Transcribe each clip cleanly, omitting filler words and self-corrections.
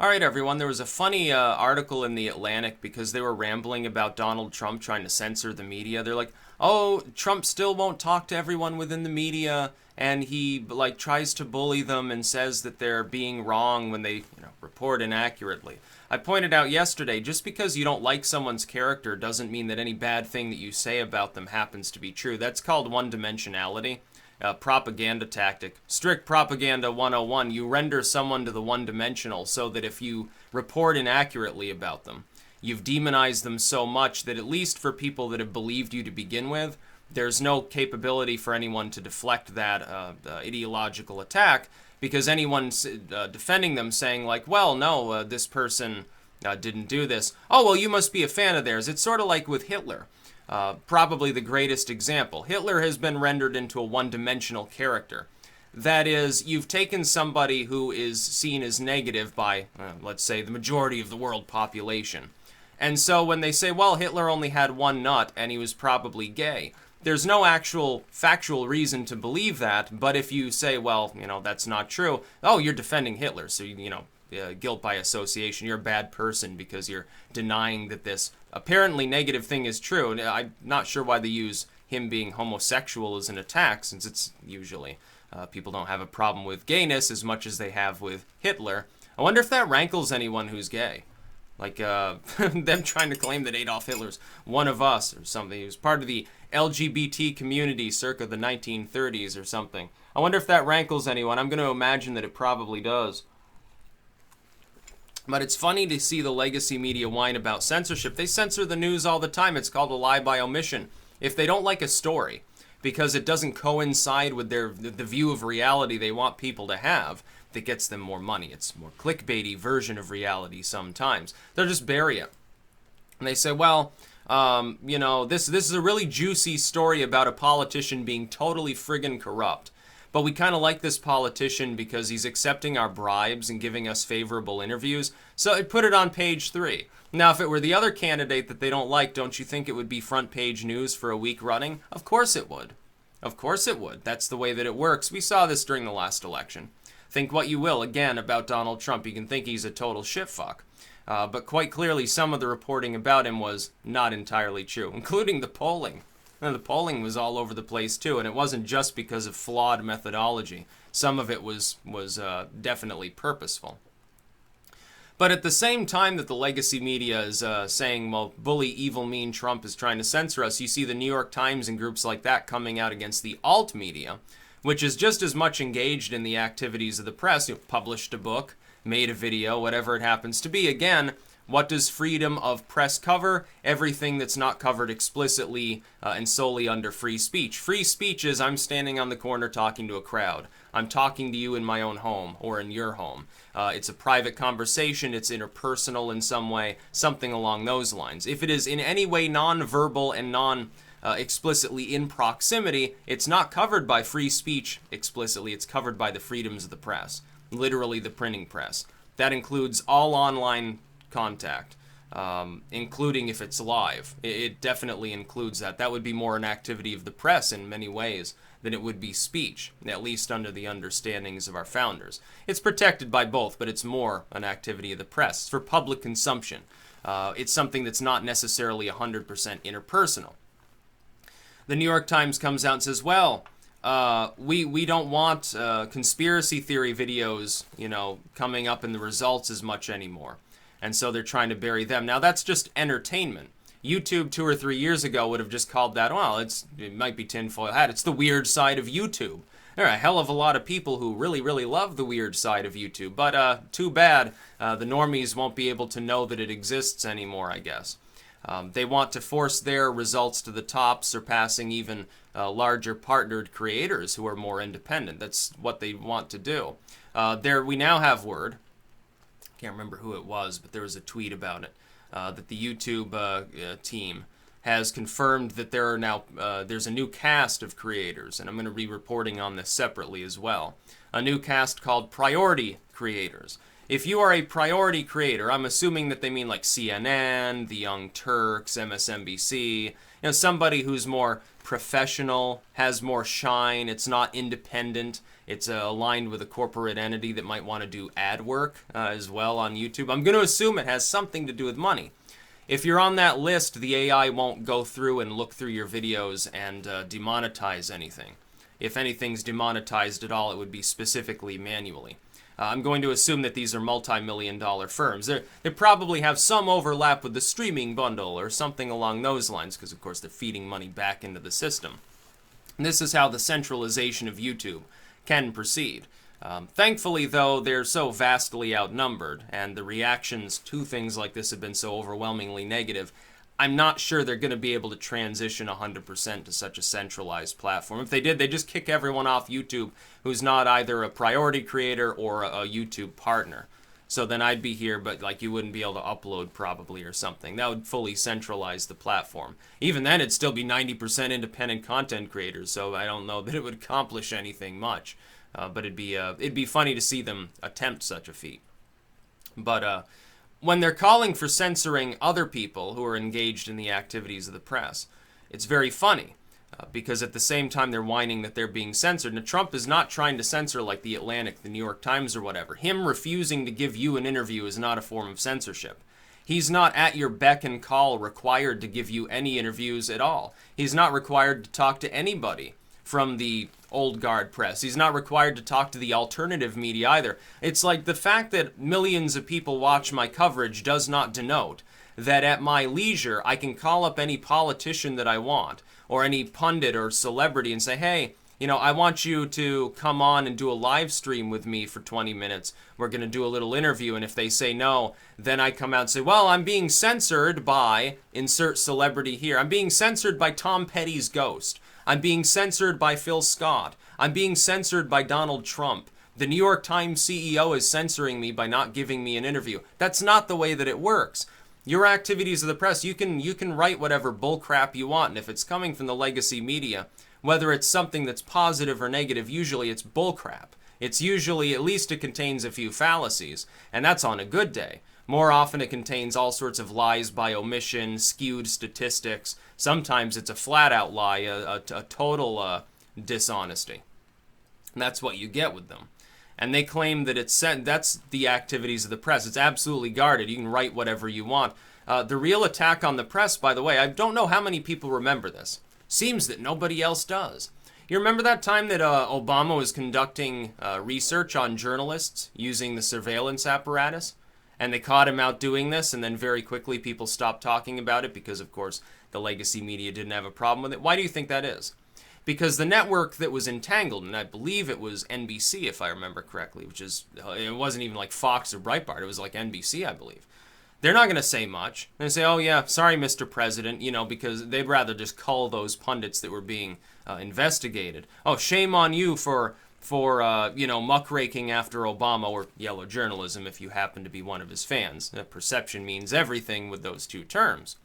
All right, everyone. There was a funny article in The Atlantic because they were rambling about Donald Trump trying to censor the media. They're like, oh, Trump still won't talk to everyone within the media, and he like tries to bully them and says that they're being wrong when they report inaccurately. I pointed out yesterday, just because you don't like someone's character doesn't mean that any bad thing that you say about them happens to be true. That's called one-dimensionality. Propaganda tactic. Strict propaganda 101. You render someone to the one-dimensional so that if you report inaccurately about them, you've demonized them so much that at least for people that have believed you to begin with, there's no capability for anyone to deflect that ideological attack, because anyone's defending them saying like, well, no, this person didn't do this. Oh, well, you must be a fan of theirs. It's sort of like with Hitler. Probably the greatest example. Hitler has been rendered into a one-dimensional character. That is, you've taken somebody who is seen as negative by, let's say, the majority of the world population. And so when they say, well, Hitler only had one nut and he was probably gay, there's no actual factual reason to believe that. But if you say, well, that's not true, oh, you're defending Hitler, so, guilt by association. You're a bad person because you're denying that this apparently negative thing is true. And I'm not sure why they use him being homosexual as an attack, since it's usually people don't have a problem with gayness as much as they have with Hitler. I wonder if that rankles anyone who's gay. Like them trying to claim that Adolf Hitler's one of us or something. He was part of the LGBT community circa the 1930s or something. I wonder if that rankles anyone. I'm going to imagine that it probably does. But it's funny to see the legacy media whine about censorship. They censor the news all the time. It's called a lie by omission. If they don't like a story because it doesn't coincide with the view of reality they want people to have, that gets them more money. It's a more clickbaity version of reality sometimes. They'll just bury it. And they say, well, this is a really juicy story about a politician being totally friggin' corrupt. But we kind of like this politician because he's accepting our bribes and giving us favorable interviews. So I put it on page 3. Now, if it were the other candidate that they don't like, don't you think it would be front page news for a week running? Of course it would. Of course it would. That's the way that it works. We saw this during the last election. Think what you will, again, about Donald Trump. You can think he's a total shitfuck. But quite clearly, some of the reporting about him was not entirely true, including the polling. And the polling was all over the place too, and it wasn't just because of flawed methodology. Some of it was definitely purposeful. But at the same time that the legacy media is saying, well, bully, evil, mean Trump is trying to censor us, you see the New York Times and groups like that coming out against the alt media, which is just as much engaged in the activities of the press. Published a book, made a video, whatever it happens to be. Again, what does freedom of press cover? Everything that's not covered explicitly and solely under free speech. Free speech is I'm standing on the corner talking to a crowd. I'm talking to you in my own home or in your home. It's a private conversation. It's interpersonal in some way, something along those lines. If it is in any way non-verbal and explicitly in proximity, it's not covered by free speech explicitly. It's covered by the freedoms of the press, literally the printing press. That includes all online contact, including if it's live. It definitely includes that. That would be more an activity of the press in many ways than it would be speech, at least under the understandings of our founders. It's protected by both, but it's more an activity of the press. It's for public consumption. It's something that's not necessarily 100% interpersonal. The New York Times comes out and says, well, we don't want conspiracy theory videos, coming up in the results as much anymore. And so they're trying to bury them. Now, that's just entertainment. YouTube 2 or 3 years ago would have just called that, well, it might be tinfoil hat. It's the weird side of YouTube. There are a hell of a lot of people who really, really love the weird side of YouTube. But too bad the normies won't be able to know that it exists anymore, I guess. They want to force their results to the top, surpassing even larger partnered creators who are more independent. That's what they want to do. We now have word. Can't remember who it was, but there was a tweet about it, that the YouTube team has confirmed that there are now there's a new cast of creators, and I'm going to be reporting on this separately as well. A new cast called priority creators. If you are a priority creator, I'm assuming that they mean like CNN, the Young Turks, MSNBC, somebody who's more professional, has more shine, it's not independent, It's aligned with a corporate entity that might want to do ad work as well on YouTube. I'm going to assume it has something to do with money. If you're on that list, the AI won't go through and look through your videos and demonetize anything. If anything's demonetized at all, it would be specifically manually. I'm going to assume that these are multi-million-dollar firms. They probably have some overlap with the streaming bundle or something along those lines, because of course they're feeding money back into the system. And this is how the centralization of YouTube can proceed. Thankfully, though, they're so vastly outnumbered, and the reactions to things like this have been so overwhelmingly negative, I'm not sure they're going to be able to transition 100% to such a centralized platform. If they did, they'd just kick everyone off YouTube who's not either a priority creator or a YouTube partner. So then I'd be here, but like you wouldn't be able to upload probably or something. That would fully centralize the platform. Even then, it'd still be 90% independent content creators, so I don't know that it would accomplish anything much. But it'd be funny to see them attempt such a feat. But when they're calling for censoring other people who are engaged in the activities of the press, it's very funny. Because at the same time they're whining that they're being censored. Now, Trump is not trying to censor like the Atlantic, the New York Times, or whatever. Him refusing to give you an interview is not a form of censorship. He's not at your beck and call required to give you any interviews at all. He's not required to talk to anybody from the old guard press. He's not required to talk to the alternative media either. It's like the fact that millions of people watch my coverage does not denote that at my leisure I can call up any politician that I want, or any pundit or celebrity, and say, hey, you know, I want you to come on and do a live stream with me for 20 minutes. We're going to do a little interview, and if they say no, then I come out and say, well, I'm being censored by, insert celebrity here. I'm being censored by Tom Petty's ghost. I'm being censored by Phil Scott. I'm being censored by Donald Trump. The New York Times CEO is censoring me by not giving me an interview. That's not the way that it works. Your activities of the press, you can write whatever bullcrap you want, and if it's coming from the legacy media, whether it's something that's positive or negative, usually it's bullcrap. It's usually, at least it contains a few fallacies, and that's on a good day. More often it contains all sorts of lies by omission, skewed statistics. Sometimes it's a flat-out lie, a total dishonesty. And that's what you get with them. And they claim that that's the activities of the press. It's absolutely guarded. You can write whatever you want. The real attack on the press, by the way, I don't know how many people remember this. Seems that nobody else does. You remember that time that Obama was conducting research on journalists using the surveillance apparatus? And they caught him out doing this, and then very quickly people stopped talking about it because, of course, the legacy media didn't have a problem with it. Why do you think that is? Because the network that was entangled, and I believe it was NBC, if I remember correctly, which is, it wasn't even like Fox or Breitbart, it was like NBC, I believe. They're not going to say much. They're going to say, oh yeah, sorry, Mr. President, you know, because they'd rather just cull those pundits that were being investigated. Oh, shame on you for you know, muckraking after Obama, or yellow journalism if you happen to be one of his fans. Perception means everything with those two terms.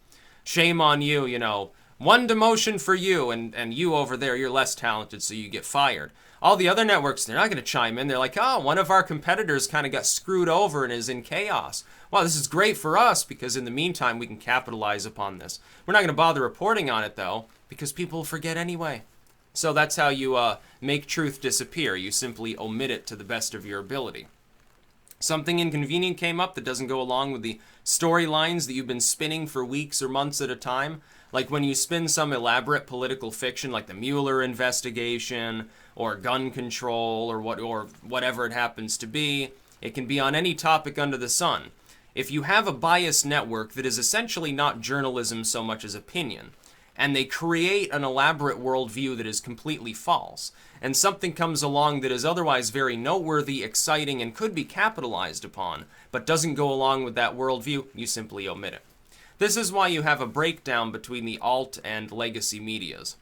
Shame on you, you know, one demotion for you, and you over there, you're less talented, so you get fired. All the other networks, they're not going to chime in. They're like, oh, one of our competitors kind of got screwed over and is in chaos. Well, this is great for us because in the meantime, we can capitalize upon this. We're not going to bother reporting on it, though, because people forget anyway. So that's how you make truth disappear. You simply omit it to the best of your ability. Something inconvenient came up that doesn't go along with the storylines that you've been spinning for weeks or months at a time. Like when you spin some elaborate political fiction like the Mueller investigation or gun control or whatever it happens to be. It can be on any topic under the sun. If you have a biased network that is essentially not journalism so much as opinion, and they create an elaborate worldview that is completely false, and something comes along that is otherwise very noteworthy, exciting, and could be capitalized upon, but doesn't go along with that worldview, you simply omit it. This is why you have a breakdown between the alt and legacy medias.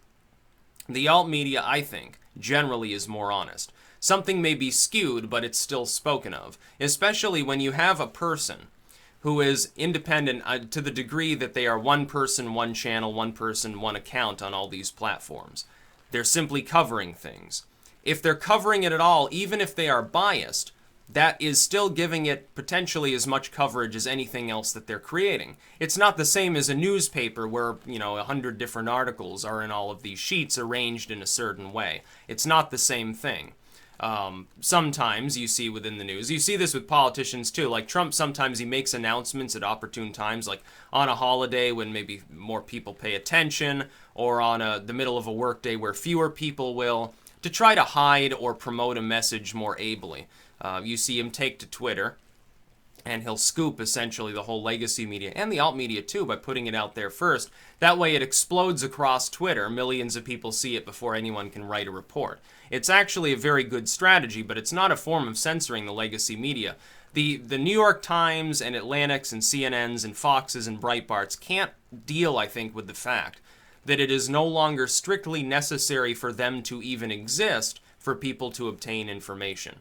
The alt media, I think, generally is more honest. Something may be skewed, but it's still spoken of, especially when you have a person who is independent to the degree that they are one person, one channel, one person, one account on all these platforms. They're simply covering things. If they're covering it at all, even if they are biased, that is still giving it potentially as much coverage as anything else that they're creating. It's not the same as a newspaper where, you know, 100 different articles are in all of these sheets arranged in a certain way. It's not the same thing. Sometimes you see within the news. You see this with politicians too. Like Trump, sometimes he makes announcements at opportune times, like on a holiday when maybe more people pay attention, or on the middle of a workday where fewer people will, to try to hide or promote a message more ably. You see him take to Twitter, and he'll scoop essentially the whole legacy media and the alt media too by putting it out there first. That way it explodes across Twitter. Millions of people see it before anyone can write a report. It's actually a very good strategy, but it's not a form of censoring the legacy media. The New York Times and Atlantics and CNNs and Foxes and Breitbarts can't deal, I think, with the fact that it is no longer strictly necessary for them to even exist for people to obtain information.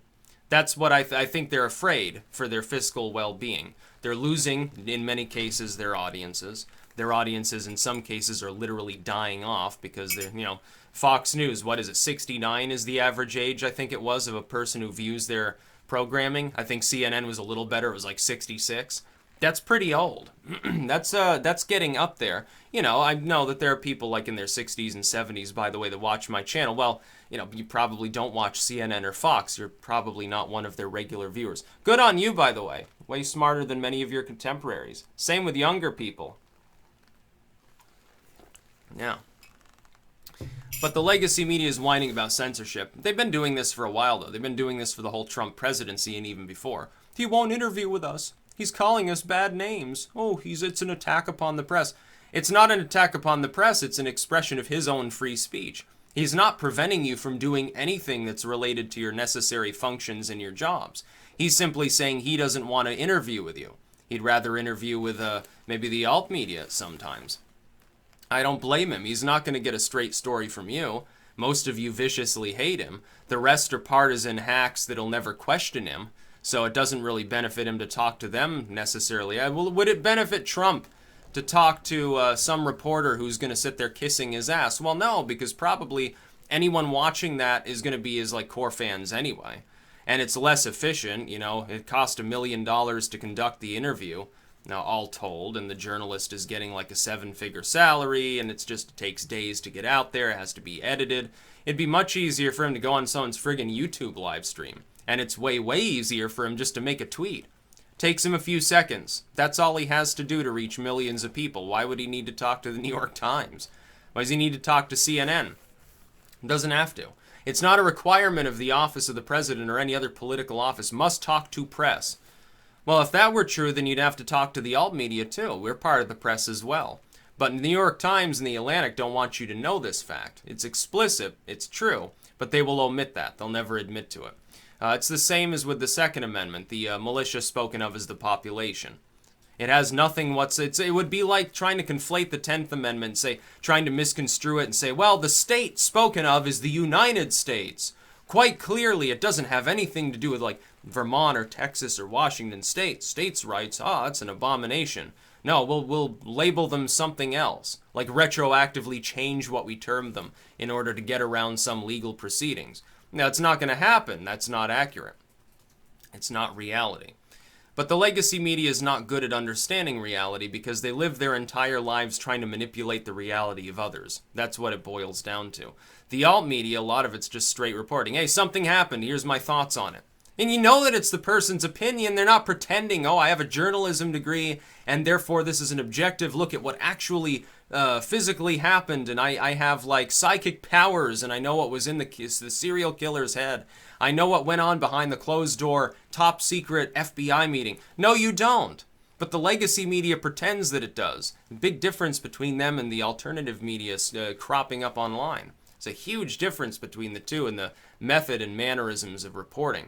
That's what I think they're afraid for their fiscal well-being. They're losing, in many cases, their audiences. Their audiences, in some cases, are literally dying off because they're, Fox News, what is it, 69 is the average age, I think it was, of a person who views their programming. I think CNN was a little better. It was like 66. That's pretty old. That's getting up there. I know that there are people like in their 60s and 70s, by the way, that watch my channel. Well, you probably don't watch CNN or Fox. You're probably not one of their regular viewers. Good on you, by the way. Way smarter than many of your contemporaries. Same with younger people. Yeah. But the legacy media is whining about censorship. They've been doing this for a while, though. They've been doing this for the whole Trump presidency and even before. He won't interview with us. He's calling us bad names. Oh, it's an attack upon the press. It's not an attack upon the press. It's an expression of his own free speech. He's not preventing you from doing anything that's related to your necessary functions in your jobs. He's simply saying he doesn't want to interview with you. He'd rather interview with maybe the alt media sometimes. I don't blame him. He's not going to get a straight story from you. Most of you viciously hate him. The rest are partisan hacks that'll never question him. So it doesn't really benefit him to talk to them necessarily. Well, would it benefit Trump to talk to some reporter who's going to sit there kissing his ass? Well, no, because probably anyone watching that is going to be his core fans anyway. And it's less efficient, It cost $1 million to conduct the interview, now all told, and the journalist is getting like a 7-figure salary, and it takes days to get out there. It has to be edited. It'd be much easier for him to go on someone's friggin' YouTube live stream. And it's way, way easier for him just to make a tweet. Takes him a few seconds. That's all he has to do to reach millions of people. Why would he need to talk to the New York Times? Why does he need to talk to CNN? He doesn't have to. It's not a requirement of the office of the president or any other political office must talk to press. Well, if that were true, then you'd have to talk to the alt media too. We're part of the press as well. But the New York Times and the Atlantic don't want you to know this fact. It's explicit, it's true, but they will omit that. They'll never admit to it. It's the same as with the Second Amendment, the militia spoken of as the population. It has nothing it would be like trying to conflate the 10th Amendment, trying to misconstrue it and say, well, the state spoken of is the United States. Quite clearly, it doesn't have anything to do with like Vermont or Texas or Washington State. States' rights, that's an abomination. No, we'll label them something else, like retroactively change what we term them in order to get around some legal proceedings. Now, it's not going to happen. That's not accurate. It's not reality. But the legacy media is not good at understanding reality because they live their entire lives trying to manipulate the reality of others. That's what it boils down to. The alt media, a lot of it's just straight reporting. Hey, something happened. Here's my thoughts on it. And you know that it's the person's opinion. They're not pretending, I have a journalism degree, and therefore this is an objective look at what actually physically happened, and I have like psychic powers, and I know what was in the serial killer's head. I know what went on behind the closed door, top secret FBI meeting. No, you don't. But the legacy media pretends that it does. The big difference between them and the alternative media cropping up online. It's a huge difference between the two in the method and mannerisms of reporting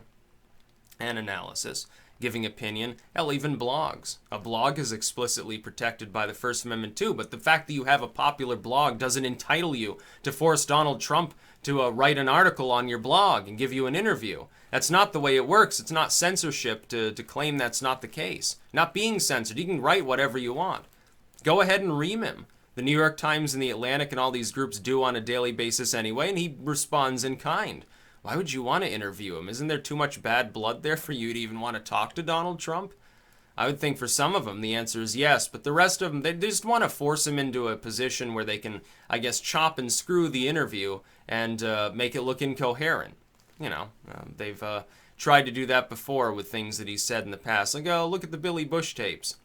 and analysis, giving opinion, hell, even blogs. A blog is explicitly protected by the First Amendment too, but the fact that you have a popular blog doesn't entitle you to force Donald Trump to write an article on your blog and give you an interview. That's not the way it works. It's not censorship to claim that's not the case. Not being censored. You can write whatever you want. Go ahead and ream him. The New York Times and the Atlantic and all these groups do on a daily basis anyway, and he responds in kind. Why would you want to interview him? Isn't there too much bad blood there for you to even want to talk to Donald Trump? I would think for some of them the answer is yes, but the rest of them, they just want to force him into a position where they can, I guess, chop and screw the interview and make it look incoherent. you know, they've tried to do that before with things that he said in the past. Like, oh, look at the Billy Bush tapes.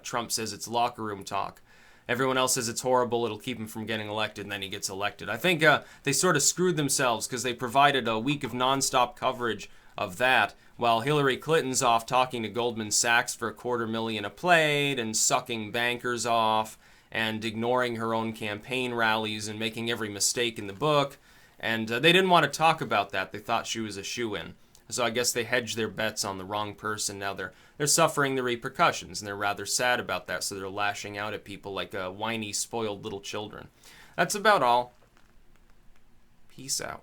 Trump says it's locker room talk. Everyone else says it's horrible, it'll keep him from getting elected, and then he gets elected. I think they sort of screwed themselves because they provided a week of nonstop coverage of that, while Hillary Clinton's off talking to Goldman Sachs for $250,000 a plate and sucking bankers off and ignoring her own campaign rallies and making every mistake in the book. And they didn't want to talk about that. They thought she was a shoo-in. So I guess they hedged their bets on the wrong person. Now they're suffering the repercussions, and they're rather sad about that. So they're lashing out at people like whiny, spoiled little children. That's about all. Peace out.